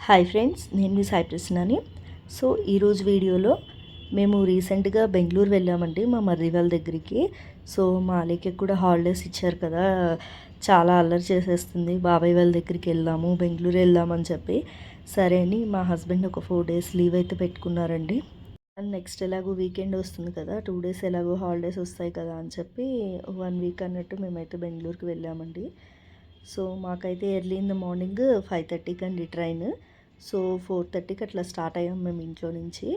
Hi friends, నేను మీ Sai ప్రసన్నని. So ఈరోజు వీడియోలో మేము రీసెంట్గా బెంగళూరు వెళ్ళామండి మా మర్రి వాళ్ళ దగ్గరికి. సో మా అలీకి కూడా హాలిడేస్ ఇచ్చారు కదా, చాలా అల్లరి చేసేస్తుంది. బాబాయ్ వాళ్ళ దగ్గరికి వెళ్దాము, బెంగళూరు వెళ్దామని చెప్పి సరే అని మా హస్బెండ్ ఒక 4 డేస్ లీవ్ అయితే పెట్టుకున్నారండి. అండ్ నెక్స్ట్ ఎలాగో వీకెండ్ వస్తుంది కదా, 2 డేస్ ఎలాగో హాలిడేస్ వస్తాయి కదా అని చెప్పి 1 వీక్ అన్నట్టు మేమైతే బెంగళూరుకి వెళ్ళామండి. సో మాకైతే ఎర్లీ ఇన్ ద మార్నింగ్ 5:30కి అండి ట్రైన్. సో 4:30కి అట్లా స్టార్ట్ అయ్యాం మేము ఇంట్లో నుంచి.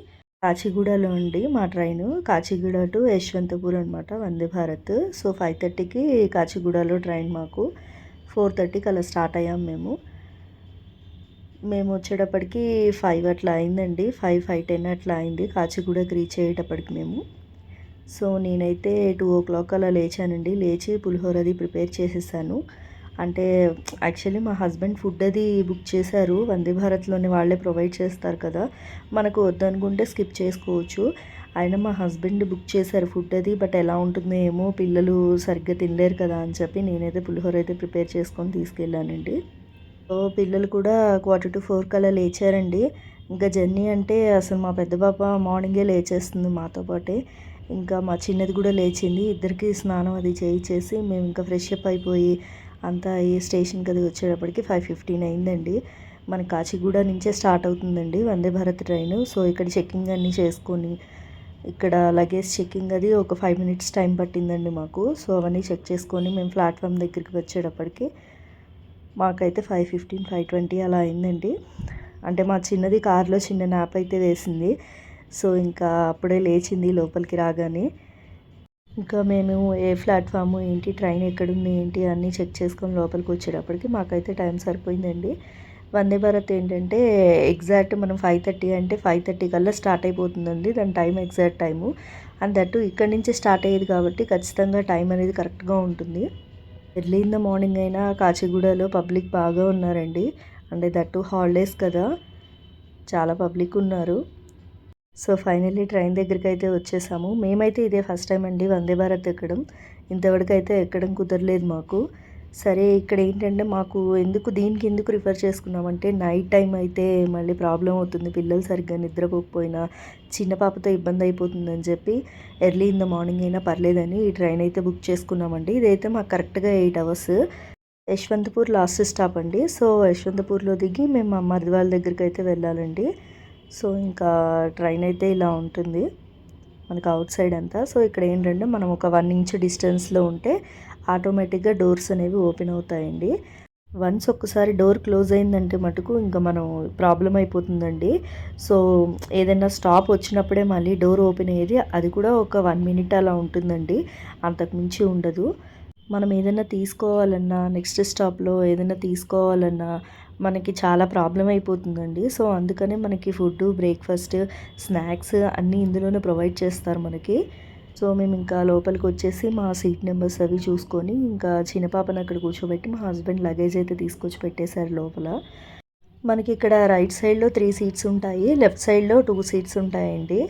కాచిగూడలో అండి మా ట్రైన్, కాచిగూడ టు యశ్వంతపూర్ అనమాట, వందే భారత్. సో 5:30కి కాచిగూడలో ట్రైన్ మాకు. 4:30కి అలా స్టార్ట్ అయ్యాం మేము. మేము వచ్చేటప్పటికి 5 అట్లా అయిందండి, 5:10 అట్లా అయింది కాచిగూడకి రీచ్ అయ్యేటప్పటికి మేము. సో నేనైతే 2 o'clock అలా లేచానండి. లేచి పులిహోరది ప్రిపేర్ చేసేసాను. అంటే యాక్చువల్లీ మా హస్బెండ్ ఫుడ్ అది బుక్ చేశారు, వందే భారత్లోనే వాళ్ళే ప్రొవైడ్ చేస్తారు కదా, మనకు వద్దనుకుంటే స్కిప్ చేసుకోవచ్చు. అయినా మా హస్బెండ్ బుక్ చేశారు ఫుడ్ అది, బట్ ఎలా ఉంటుందో ఏమో, పిల్లలు సరిగ్గా తినలేరు కదా అని చెప్పి నేనైతే పులిహోర అయితే ప్రిపేర్ చేసుకొని తీసుకెళ్ళానండి. సో పిల్లలు కూడా 3:45 అలా లేచారండి. ఇంకా జర్నీ అంటే అసలు మా పెద్ద పాప మార్నింగే లేచేస్తుంది మాతో పాటే. ఇంకా మా చిన్నది కూడా లేచింది. ఇద్దరికి స్నానం అది చేయించేసి మేము ఇంకా ఫ్రెష్ అప్ అయిపోయి అంతా ఈ స్టేషన్కి అది వచ్చేటప్పటికి 5:15 అయిందండి. మన కాచిగూడ నుంచే స్టార్ట్ అవుతుందండి వందే భారత్ ట్రైన్. సో ఇక్కడ చెక్కింగ్ అన్నీ చేసుకొని, ఇక్కడ లగేజ్ చెక్కింగ్ అది ఒక 5 minutes టైం పట్టిందండి మాకు. సో అవన్నీ చెక్ చేసుకొని మేము ప్లాట్ఫామ్ దగ్గరికి వచ్చేటప్పటికి మాకైతే 5:15, 5:20 అలా అయిందండి. అంటే మా చిన్నది కార్లో చిన్న నాప్ అయితే వేసింది. సో ఇంకా అప్పుడే లేచింది లోపలికి రాగానే. ఇంకా మేము ఏ ప్లాట్ఫాము ఏంటి, ట్రైన్ ఎక్కడుంది ఏంటి అన్నీ చెక్ చేసుకొని లోపలికి వచ్చేటప్పటికి మాకైతే టైం సరిపోయిందండి. వందే భారత్ ఏంటంటే ఎగ్జాక్ట్ మనం 5:30 అంటే 5:30 కల్లా స్టార్ట్ అయిపోతుందండి దాని time, exact time. And that ఇక్కడి నుంచే స్టార్ట్ అయ్యేది కాబట్టి ఖచ్చితంగా టైం అనేది కరెక్ట్గా ఉంటుంది. ఎర్లీ ఇన్ ద మార్నింగ్ అయినా కాచిగూడలో పబ్లిక్ బాగా ఉన్నారండి. అంటే దట్టు హాలిడేస్ కదా, చాలా పబ్లిక్ ఉన్నారు. సో ఫైనల్లీ ట్రైన్ దగ్గరికి అయితే వచ్చేసాము. మేమైతే ఇదే ఫస్ట్ టైం అండి వందే భారత్ ఎక్కడం. ఇంతవరకు అయితే ఎక్కడం కుదరలేదు మాకు. సరే ఇక్కడ ఏంటంటే మాకు దీనికి ఎందుకు రిఫర్ చేసుకున్నామంటే, నైట్ టైం అయితే మళ్ళీ ప్రాబ్లం అవుతుంది, పిల్లలు సరిగ్గా నిద్రపోకపోయినా చిన్న పాపతో ఇబ్బంది అయిపోతుందని చెప్పి ఎర్లీ ఇన్ ద మార్నింగ్ అయినా పర్లేదని ఈ ట్రైన్ అయితే బుక్ చేసుకున్నామండి. ఇదైతే మాకు కరెక్ట్గా 8 hours. యశ్వంతపూర్ లాస్ట్ స్టాప్ అండి. సో యశ్వంతపూర్లో దిగి మేము మా మరిది వాళ్ళ దగ్గరికి అయితే వెళ్ళాలండి. సో ఇంకా ట్రైన్ అయితే ఇలా ఉంటుంది మనకు అవుట్ సైడ్ అంతా. సో ఇక్కడ ఏంటంటే మనం ఒక 1 inch డిస్టెన్స్లో ఉంటే ఆటోమేటిక్గా డోర్స్ అనేవి ఓపెన్ అవుతాయండి. వన్స్ ఒక్కసారి డోర్ క్లోజ్ అయిందంటే మటుకు ఇంకా మనం ప్రాబ్లం అయిపోతుందండి. సో ఏదైనా స్టాప్ వచ్చినప్పుడే మళ్ళీ డోర్ ఓపెన్ అయ్యేది, అది కూడా ఒక 1 minute అలా ఉంటుందండి, అంతకుమించి ఉండదు. మనం ఏదైనా తీసుకోవాలన్నా, నెక్స్ట్ స్టాప్లో ఏదైనా తీసుకోవాలన్నా మనకి చాలా ప్రాబ్లం అయిపోతుందండి. సో అందుకనే మనకి ఫుడ్, బ్రేక్ఫాస్ట్, స్నాక్స్ అన్నీ ఇందులోనే ప్రొవైడ్ చేస్తారు మనకి. సో మేము ఇంకా లోపలికి వచ్చేసి మా సీట్ నెంబర్స్ అవి చూసుకొని ఇంకా చిన్న పాపను అక్కడ కూర్చోబెట్టి మా హస్బెండ్ లగేజ్ అయితే తీసుకొచ్చి పెట్టేశారు లోపల. మనకి ఇక్కడ రైట్ సైడ్లో 3 seats ఉంటాయి, లెఫ్ట్ సైడ్లో 2 seats ఉంటాయండి.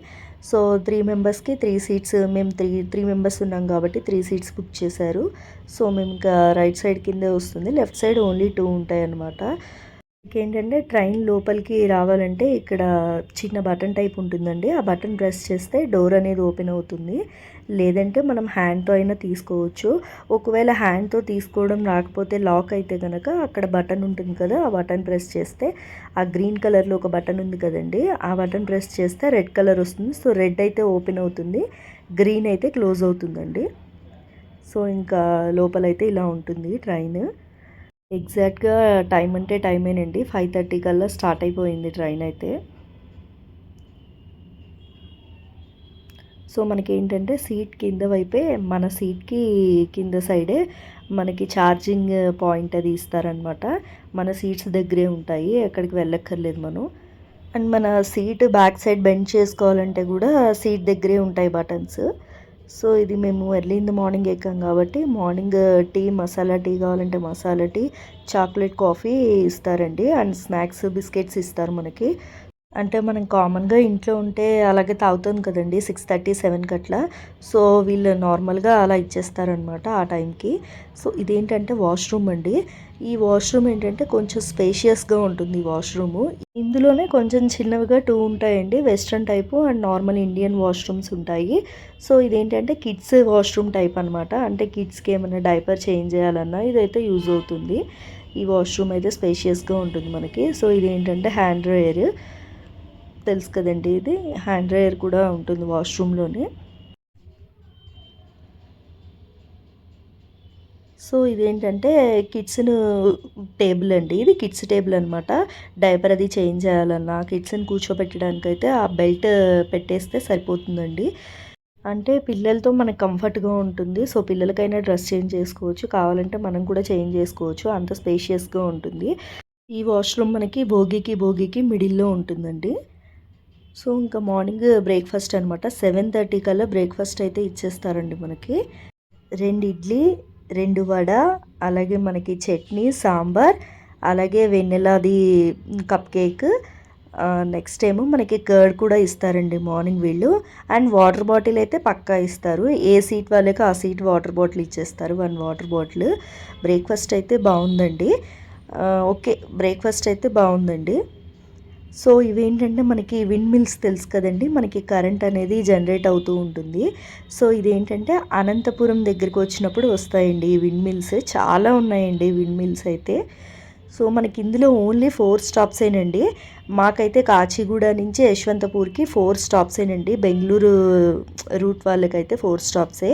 సో 3 మెంబర్స్కి 3 seats, మేము త్రీ మెంబర్స్ ఉన్నాం కాబట్టి 3 seats బుక్ చేశారు. సో మేము ఇంకా రైట్ సైడ్ కిందే వస్తుంది, లెఫ్ట్ సైడ్ ఓన్లీ 2 ఉంటాయి అన్నమాట. ఇంకేంటంటే ట్రైన్ లోపలికి రావాలంటే ఇక్కడ చిన్న బటన్ టైప్ ఉంటుందండి, ఆ బటన్ ప్రెస్ చేస్తే డోర్ అనేది ఓపెన్ అవుతుంది. లేదంటే మనం హ్యాండ్తో అయినా తీసుకోవచ్చు. ఒకవేళ హ్యాండ్తో తీసుకోవడం రాకపోతే, లాక్ అయితే కనుక అక్కడ బటన్ ఉంటుంది కదా, ఆ బటన్ ప్రెస్ చేస్తే ఆ గ్రీన్ కలర్లో ఒక బటన్ ఉంది కదండి, ఆ బటన్ ప్రెస్ చేస్తే రెడ్ కలర్ వస్తుంది. సో రెడ్ అయితే ఓపెన్ అవుతుంది, గ్రీన్ అయితే క్లోజ్ అవుతుందండి. సో ఇంకా లోపలైతే ఇలా ఉంటుంది ట్రైన్. ఎగ్జాక్ట్గా టైం అంటే టైమేనండి, 5:30 కల్లా స్టార్ట్ అయిపోయింది ట్రైన్ అయితే. సో మనకి ఏంటంటే సీట్ కింద వైపే, మన సీట్కి కింద సైడే మనకి ఛార్జింగ్ పాయింట్ అది ఇస్తారనమాట. మన సీట్స్ దగ్గరే ఉంటాయి, ఎక్కడికి వెళ్ళక్కర్లేదు మనం. అండ్ మన సీట్ బ్యాక్ సైడ్ బెండ్ చేసుకోవాలంటే కూడా సీట్ దగ్గరే ఉంటాయి బటన్స్. సో ఇది మేము ఎర్లీ ఇన్ ద మార్నింగ్ ఎక్కాం కాబట్టి మార్నింగ్ టీ, మసాలా టీ కావాలంటే మసాలా టీ, చాక్లెట్ కాఫీ ఇస్తారండి. అండ్ స్నాక్స్, బిస్కెట్స్ ఇస్తారు మనకి. అంటే మనం కామన్‌గా ఇంట్లో ఉంటే అలాగే తాగుతాం కదండీ! 6:30, 7కి అట్లా. సో, వీళ్ళు నార్మల్‌గా అలా ఇచ్చేస్తారనమాట ఆ టైంకి. సో, ఇదేంటంటే వాష్‌రూమ్ అండి. ఈ వాష్‌రూమ్ ఏంటంటే కొంచెం స్పేషియస్‌గా ఉంటుంది ఈ వాష్‌రూము. ఇందులోనే కొంచెం చిన్నవిగా 2 ఉంటాయండి. Western type and normal Indian washrooms ఉంటాయి. సో, ఇదేంటంటే కిడ్స్ వాష్‌రూమ్ టైప్ అనమాట. అంటే కిడ్స్‌కి ఏమైనా డైపర్ చేంజ్ చేయాలన్నా ఇదైతే యూజ్ అవుతుంది. ఈ వాష్‌రూమ్ అయితే స్పేషియస్‌గా ఉంటుంది మనకి. సో, ఇదేంటంటే హ్యాండ్ డ్రైయర్. తెలుసు కదండి, ఇది హ్యాండ్ డ్రైయర్ కూడా ఉంటుంది వాష్రూమ్లోనే. సో ఇదేంటంటే కిడ్స్‌ను టేబుల్ అండి. ఇది కిడ్స్ టేబుల్ అనమాట. డైపర్ అది చేంజ్ చేయాలన్నా కిడ్స్‌ని కూర్చోబెట్టడానికైతే ఆ బెల్ట్ పెట్టేస్తే సరిపోతుందండి. అంటే పిల్లలతో మనకు కంఫర్ట్‌గా ఉంటుంది. సో పిల్లలకైనా డ్రెస్ చేంజ్ చేసుకోవచ్చు. కావాలంటే మనం కూడా చేంజ్ చేసుకోవచ్చు. అంత స్పేషియస్‌గా ఉంటుంది. ఈ వాష్‌రూమ్ మనకి భోగికి మిడిల్‌లో ఉంటుందండి. సో ఇంకా మార్నింగ్ బ్రేక్‌ఫాస్ట్ అనమాట. 7:30 కల్లా బ్రేక్‌ఫాస్ట్ అయితే ఇచ్చేస్తారండి మనకి. 2 ఇడ్లీ, 2 వడ, అలాగే మనకి చట్నీ, సాంబార్, అలాగే వెన్నెలాది కప్ కేక్. నెక్స్ట్ ఏమో మనకి కర్డ్ కూడా ఇస్తారండి మార్నింగ్ వీళ్ళు. అండ్ వాటర్ బాటిల్ అయితే పక్కా ఇస్తారు. ఏ సీట్ వాళ్ళకి ఆ సీట్ వాటర్ బాటిల్ ఇచ్చేస్తారు. 1 వాటర్ బాటిల్. బ్రేక్‌ఫాస్ట్ అయితే బాగుందండి. ఓకే. బ్రేక్‌ఫాస్ట్ అయితే బాగుందండి. సో ఇవేంటంటే మనకి విండ్ మిల్స్ తెలుసు కదండి, మనకి కరెంట్ అనేది జనరేట్ అవుతూ ఉంటుంది. సో ఇదేంటంటే అనంతపురం దగ్గరికి వచ్చినప్పుడు వస్తాయండి ఈ విండ్ మిల్స్. చాలా ఉన్నాయండి విండ్ మిల్స్ అయితే. సో మనకి ఇందులో ఓన్లీ 4 స్టాప్సేనండి. మాకైతే కాచిగూడ నుంచి యశ్వంతపూర్కి 4 స్టాప్సేనండి. బెంగళూరు రూట్ వాళ్ళకైతే 4 స్టాప్సే.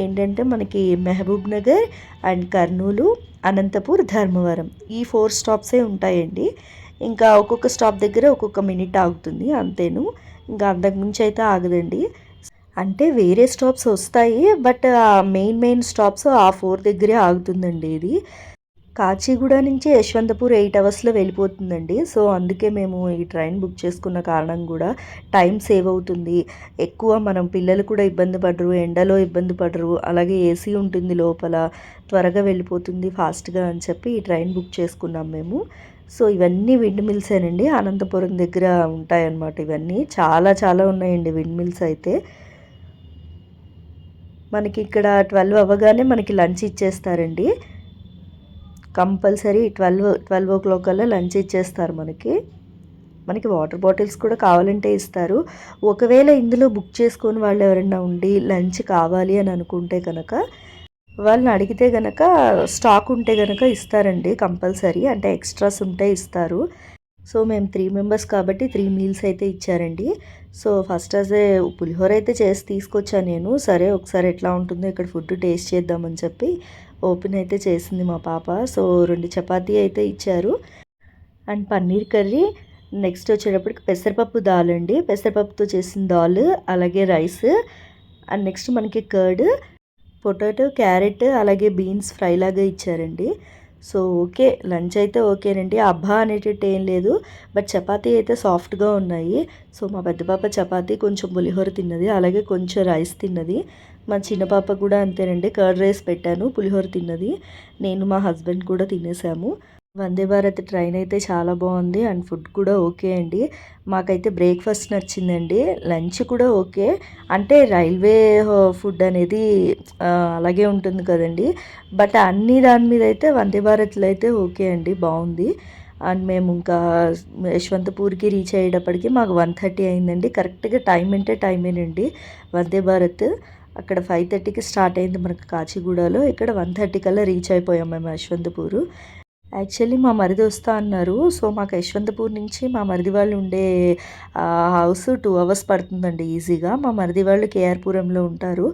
ఏంటంటే మనకి మహబూబ్ నగర్ అండ్ కర్నూలు, అనంతపూర్, ధర్మవరం ఈ 4 స్టాప్సే ఉంటాయండి. ఇంకా ఒక్కొక్క స్టాప్ దగ్గర ఒక్కొక్క మినిట్ ఆగుతుంది అంతేను. ఇంకా అంతకుమించి అయితే ఆగదండి. అంటే వేరే స్టాప్స్ వస్తాయి, బట్ మెయిన్ స్టాప్స్ ఆ 4 దగ్గరే ఆగుతుందండి ఇది. కాచిగూడ నుంచి యశ్వంతపూర్ 8 అవర్స్లో వెళ్ళిపోతుందండి. సో అందుకే మేము ఈ ట్రైన్ బుక్ చేసుకున్న కారణం కూడా టైం సేవ్ అవుతుంది. ఎక్కువ మనం పిల్లలు కూడా ఇబ్బంది పడరు, ఎండలో ఇబ్బంది పడరు, అలాగే ఏసీ ఉంటుంది లోపల, త్వరగా వెళ్ళిపోతుంది ఫాస్ట్గా అని చెప్పి ఈ ట్రైన్ బుక్ చేసుకున్నాం మేము. సో ఇవన్నీ విండ్ మిల్సేనండి. అనంతపురం దగ్గర ఉంటాయన్నమాట. ఇవన్నీ చాలా చాలా ఉన్నాయండి విండ్ మిల్స్ అయితే. మనకి ఇక్కడ 12 అవ్వగానే మనకి లంచ్ ఇచ్చేస్తారండి. కంపల్సరీ 12 కల్లా లంచ్ ఇచ్చేస్తారు మనకి. మనకి వాటర్ బాటిల్స్ కూడా కావాలంటే ఇస్తారు. ఒకవేళ ఇందులో బుక్ చేసుకొని వాళ్ళు ఎవరైనా ఉండి లంచ్ కావాలి అని అనుకుంటే కనుక వాళ్ళని అడిగితే గనక స్టాక్ ఉంటే గనక ఇస్తారండి కంపల్సరీ. అంటే ఎక్స్ట్రాస్ ఉంటే ఇస్తారు. సో మేము 3 మెంబర్స్ కాబట్టి 3 మీల్స్ అయితే ఇచ్చారండి. సో ఫస్ట్ అదే పులిహోర అయితే చేసి తీసుకొచ్చాను నేను. సరే ఒకసారి ఎట్లా ఉంటుందో ఇక్కడ ఫుడ్ టేస్ట్ చేద్దామని చెప్పి ఓపెన్ అయితే చేసింది మా పాప. సో 2 చపాతీ అయితే ఇచ్చారు అండ్ పన్నీర్ కర్రీ. నెక్స్ట్ వచ్చేటప్పటికి పెసరపప్పు దాల్ అండి. పెసరపప్పుతో చేసిన దాల్, అలాగే రైస్ అండ్ నెక్స్ట్ మనకి కర్డ్, పొటాటో, క్యారెట్, అలాగే బీన్స్ ఫ్రై లాగా ఇచ్చారండి. సో ఓకే, లంచ్ అయితే ఓకేనండి. అబ్బా అనేటట్టు ఏం లేదు, బట్ చపాతీ అయితే సాఫ్ట్గా ఉన్నాయి. సో మా పెద్ద పాప చపాతీ కొంచెం పులిహోర తిన్నది, అలాగే కొంచెం రైస్ తిన్నది. మా చిన్న పాప కూడా అంతేనండి. కర్డ్ రైస్ పెట్టాను, పులిహోర తిన్నది. నేను మా హస్బెండ్ కూడా తినేసాము. వందే భారత్ ట్రైన్ అయితే చాలా బాగుంది అండ్ ఫుడ్ కూడా ఓకే అండి. మాకైతే బ్రేక్ఫాస్ట్ నచ్చిందండి. లంచ్ కూడా ఓకే. అంటే రైల్వే ఫుడ్ అనేది అలాగే ఉంటుంది కదండి, బట్ అన్ని దాని మీద అయితే వందే భారత్లో అయితే ఓకే అండి, బాగుంది. అండ్ మేము ఇంకా యశ్వంతపూర్కి రీచ్ అయ్యేటప్పటికి మాకు 1:30 అయిందండి. కరెక్ట్గా టైం అంటే టైమేనండి. వందే భారత్ అక్కడ 5:30కి స్టార్ట్ అయింది మనకు కాచిగూడలో. ఇక్కడ 1:30 కల్లా రీచ్ అయిపోయాం మేము యశ్వంతపూరు. యాక్చువల్లీ మా మరిది వస్తా అన్నారు. సో మాకు యశ్వంతపూర్ నుంచి మా మరిది వాళ్ళు ఉండే హౌస్ 2 అవర్స్ పడుతుందండి ఈజీగా. మా మరిది వాళ్ళు కేఆర్పురంలో ఉంటారు.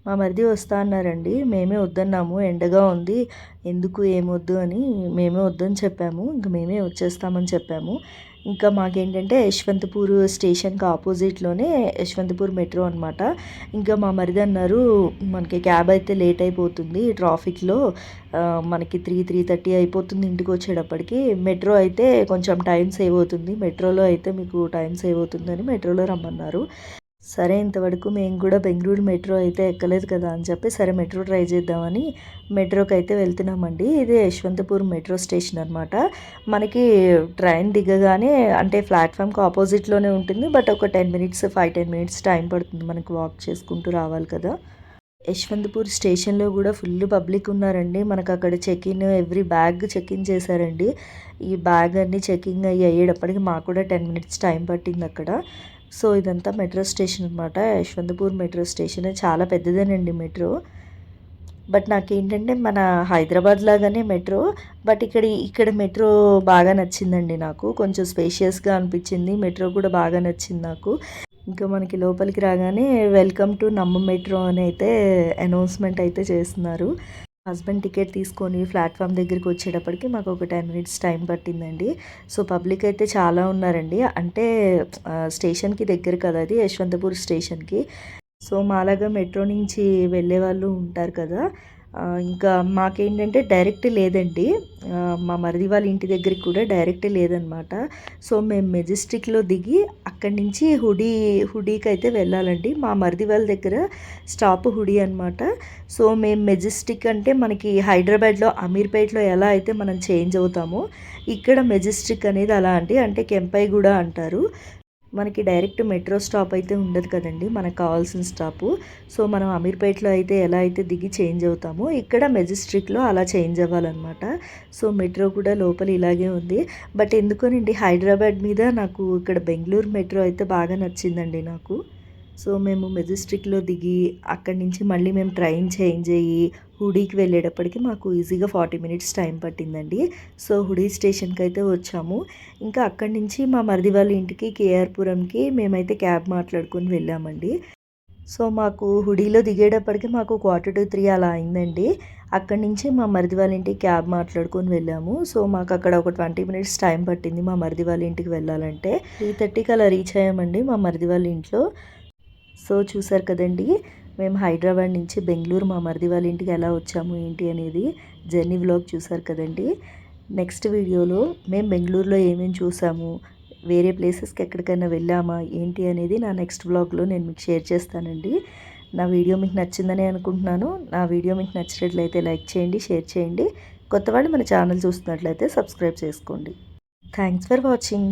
మా మరిది వస్తా అన్నారండి. మేమే వద్దన్నాము, ఎండగా ఉంది, ఎందుకు ఏమొద్దు అని మేమే వద్దని చెప్పాము. ఇంక మేమే వచ్చేస్తామని చెప్పాము. ఇంకా మాకేంటంటే యశ్వంతపూర్ స్టేషన్కి ఆపోజిట్లోనే యశ్వంతపూర్ మెట్రో అనమాట. ఇంకా మా మరిది అన్నారు, మనకి క్యాబ్ అయితే లేట్ అయిపోతుంది ట్రాఫిక్లో, మనకి 3:30 అయిపోతుంది ఇంటికి వచ్చేటప్పటికి. మెట్రో అయితే కొంచెం టైం సేవ్ అవుతుంది, మెట్రోలో అయితే మీకు టైం సేవ్ అవుతుందని మెట్రోలో రమ్మన్నారు. సరే ఇంతవరకు మేము కూడా బెంగళూరు మెట్రో అయితే ఎక్కలేదు కదా అని చెప్పి సరే మెట్రో ట్రై చేద్దామని మెట్రోకి అయితే వెళ్తున్నామండి. ఇది యశ్వంతపూర్ మెట్రో స్టేషన్ అనమాట. మనకి ట్రైన్ దిగగానే అంటే ప్లాట్ఫామ్కి ఆపోజిట్లోనే ఉంటుంది. బట్ ఒక 10 మినిట్స్ 5-10 మినిట్స్ టైం పడుతుంది మనకు వాక్ చేసుకుంటూ రావాలి కదా. యశ్వంతపూర్ స్టేషన్లో కూడా ఫుల్ పబ్లిక్ ఉన్నారండి. మనకు అక్కడ చెక్-ఇన్ ఎవ్రీ బ్యాగ్ చెక్-ఇన్ చేశారండి. ఈ బ్యాగ్ అన్నీ చెకింగ్ అయ్యేటప్పటికి మాకు కూడా 10 మినిట్స్ టైం పట్టింది అక్కడ. సో ఇదంతా మెట్రో స్టేషన్ అనమాట. యశ్వంతపూర్ మెట్రో స్టేషన్ చాలా పెద్దదేనండి మెట్రో. బట్ నాకేంటంటే మన హైదరాబాద్ లాగానే మెట్రో, బట్ ఇక్కడ మెట్రో బాగా నచ్చిందండి నాకు. కొంచెం స్పేషియస్గా అనిపించింది. మెట్రో కూడా బాగా నచ్చింది నాకు. ఇంకా మనకి లోపలికి రాగానే వెల్కమ్ టు నమ్మ మెట్రో అని అయితే అనౌన్స్మెంట్ అయితే చేస్తున్నారు. హస్బెండ్ టికెట్ తీసుకొని ప్లాట్ఫామ్ దగ్గరికి వచ్చేటప్పటికి మాకు ఒక 10 మినిట్స్ టైం పట్టిందండి. సో పబ్లిక్ అయితే చాలా ఉన్నారండి. అంటే స్టేషన్కి దగ్గర కదా అది, యశ్వంతపూర్ స్టేషన్కి. సో మాలాగా మెట్రో నుంచి వెళ్ళే వాళ్ళు ఉంటారు కదా, ఇంకా మాకేంటంటే డైరెక్ట్ లేదండి. మా మరిది వాళ్ళ ఇంటి దగ్గరికి కూడా డైరెక్ట్ లేదనమాట. సో మేము మెజెస్టిక్లో దిగి అక్కడి నుంచి హుడీకి అయితే వెళ్ళాలండి. మా మరిది వాళ్ళ దగ్గర స్టాప్ హుడీ అనమాట. సో మేము మెజెస్టిక్ అంటే మనకి హైదరాబాద్లో అమీర్పేట్లో ఎలా అయితే మనం చేంజ్ అవుతామో ఇక్కడ మెజెస్టిక్ అనేది అలా అంటే కెంపైగూడ అంటారు. మనకి డైరెక్ట్ మెట్రో స్టాప్ అయితే ఉండదు కదండి, మనకు కావాల్సిన స్టాపు. సో మనం అమీర్పేట్లో అయితే ఎలా అయితే దిగి చేంజ్ అవుతామో ఇక్కడ మెజెస్టిక్లో అలా చేంజ్ అవ్వాలన్నమాట. సో మెట్రో కూడా లోపల ఇలాగే ఉంది. బట్ ఎందుకోనండి హైదరాబాద్ మీద నాకు ఇక్కడ బెంగళూరు మెట్రో అయితే బాగా నచ్చిందండి నాకు. సో మేము మెజెస్టిక్లో దిగి అక్కడి నుంచి మళ్ళీ మేము ట్రైన్ చేంజ్ అయ్యి హుడీకి వెళ్ళేటప్పటికి మాకు ఈజీగా 40 మినిట్స్ టైం పట్టిందండి. సో హుడీ స్టేషన్కి అయితే వచ్చాము. ఇంకా అక్కడి నుంచి మా మరిది వాళ్ళ ఇంటికి కేఆర్పురంకి మేమైతే క్యాబ్ మాట్లాడుకొని వెళ్ళామండి. సో మాకు హుడీలో దిగేటప్పటికి మాకు 2:45 అలా అయిందండి. అక్కడి నుంచి మా మరిది వాళ్ళ ఇంటికి క్యాబ్ మాట్లాడుకొని వెళ్ళాము. సో మాకు అక్కడ ఒక 20 మినిట్స్ టైం పట్టింది మా మరిది వాళ్ళ ఇంటికి వెళ్ళాలంటే. 3:30కి అలా రీచ్ అయ్యామండి మా మరిది వాళ్ళ ఇంట్లో. సో చూసారు కదండి, మేము హైదరాబాద్ నుంచి బెంగళూరు మా మరిది వాళ్ళ ఇంటికి ఎలా వచ్చాము ఏంటి అనేది జర్నీ వ్లాగ్ చూసారు కదండి. నెక్స్ట్ వీడియోలో మేము బెంగళూరులో ఏమేమి చూసాము, వేరే ప్లేసెస్కి ఎక్కడికైనా వెళ్ళామా ఏంటి అనేది నా నెక్స్ట్ వ్లాగ్లో నేను మీకు షేర్ చేస్తానండి. నా వీడియో మీకు నచ్చిందని అనుకుంటున్నాను. నా వీడియో మీకు నచ్చినట్లయితే లైక్ చేయండి, షేర్ చేయండి. కొత్త వాళ్ళు మన ఛానల్ చూస్తున్నట్లయితే సబ్స్క్రైబ్ చేసుకోండి. Thanks for watching.